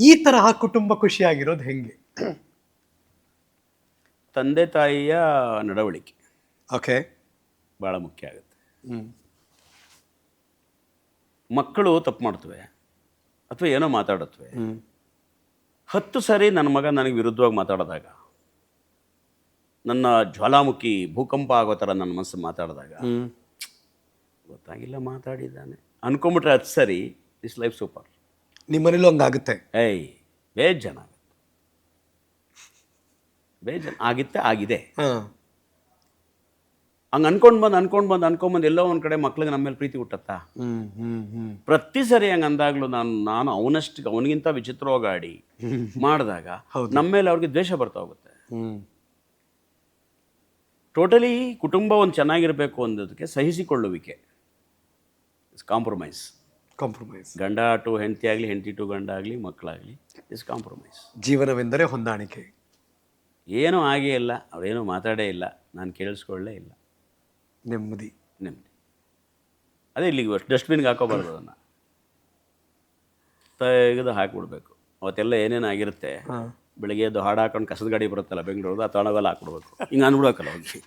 ಈ ತರಹ ಕುಟುಂಬ ಖುಷಿಯಾಗಿರೋದು ಹೆಂಗೆ? ತಂದೆ ತಾಯಿಯ ನಡವಳಿಕೆ ಓಕೆ. ಭಾಳ ಮುಖ್ಯ ಆಗುತ್ತೆ. ಹ್ಮ್. ಮಕ್ಕಳು ತಪ್ಪು ಮಾಡ್ತವೆ ಅಥವಾ ಏನೋ ಮಾತಾಡುತ್ತವೆ. ಹ್ಮ್. 10 ಸರಿ ನನ್ನ ಮಗ ನನಗೆ ವಿರುದ್ಧವಾಗಿ ಮಾತಾಡಿದಾಗ, ನನ್ನ ಜ್ವಾಲಾಮುಖಿ ಭೂಕಂಪ ಆಗೋ ಥರ ನನ್ನ ಮನಸ್ಸು ಮಾತಾಡಿದಾಗ, ಹ್ಮ್. ಗೊತ್ತಾಗಿಲ್ಲ ಮಾತಾಡಿದ್ದಾನೆ ಅನ್ಕೊಂಬಿಟ್ರೆ 10 ಸರಿ ಇಸ್ ಲೈಫ್ ಸೂಪರ್. ನಿಮ್ಮನೇಲೂ ಹಂಗಾಗುತ್ತೆ? ಏಯ್ ಬೇಜಾನ ಆಗಿತ್ತೆ ಆಗಿದೆ. ಹಾಂ. ಹಂಗೆ ಅನ್ಕೊಂಡ್ಬಂದು ಎಲ್ಲೋ ಒಂದು ಕಡೆ ಮಕ್ಳಿಗೆ ನಮ್ಮ ಮೇಲೆ ಪ್ರೀತಿ ಹುಟ್ಟತ್ತಾ? ಹ್ಮ್. ಹ್ಮ್. ಹ್ಮ್. ಪ್ರತಿ ಸರಿ ಹಂಗೆ ಅಂದಾಗಲೂ ನಾನು ಅವನಿಗಿಂತ ವಿಚಿತ್ರವಾಗಿ ಆಡಿ ಮಾಡಿದಾಗ ನಮ್ಮ ಮೇಲೆ ಅವ್ರಿಗೆ ದ್ವೇಷ ಬರ್ತಾ ಹೋಗುತ್ತೆ. ಹ್ಮ್. ಟೋಟಲಿ ಕುಟುಂಬ ಒಂದು ಚೆನ್ನಾಗಿರಬೇಕು ಅನ್ನೋದಕ್ಕೆ ಸಹಿಸಿಕೊಳ್ಳುವಿಕೆ, ಇಸ್ ಕಾಂಪ್ರಮೈಸ್. ಕಾಂಪ್ರಮೈಸ್. ಗಂಡ ಟು ಹೆಂಡತಿ ಆಗಲಿ, ಹೆಂಡತಿ ಟು ಗಂಡ ಆಗಲಿ, ಮಕ್ಕಳಾಗಲಿ, ಇಸ್ ಕಾಂಪ್ರಮೈಸ್. ಜೀವನವೆಂದರೆ ಹೊಂದಾಣಿಕೆ. ಏನೂ ಆಗೇ ಇಲ್ಲ, ಅವರೇನೂ ಮಾತಾಡೇ ಇಲ್ಲ, ನಾನು ಕೇಳಿಸ್ಕೊಳ್ಳೇ ಇಲ್ಲ, ನೆಮ್ಮದಿ. ಅದೇ ಇಲ್ಲಿಗೆ ಡಸ್ಟ್ಬಿನ್ಗೆ ಹಾಕೋಬಾರ್ದು, ಅದನ್ನು ತೆಗೆದು ಹಾಕಿಬಿಡ್ಬೇಕು. ಅವತ್ತೆಲ್ಲ ಏನೇನು ಆಗಿರುತ್ತೆ, ಬೆಳಿಗ್ಗೆ ಎದ್ದು ಹಾಡು ಹಾಕೊಂಡು ಕಸದ ಗಾಡಿ ಬರುತ್ತಲ್ಲ ಬೆಂಗಳೂರು, ಆ ತಗೊಂಡೋಗೆಲ್ಲ ಹಾಕ್ಬಿಡ್ಬೇಕು. ಹಿಂಗೆ ಅಂದ್ಬಿಡ್ಬೇಕಲ್ಲ ಹೋಗಿ.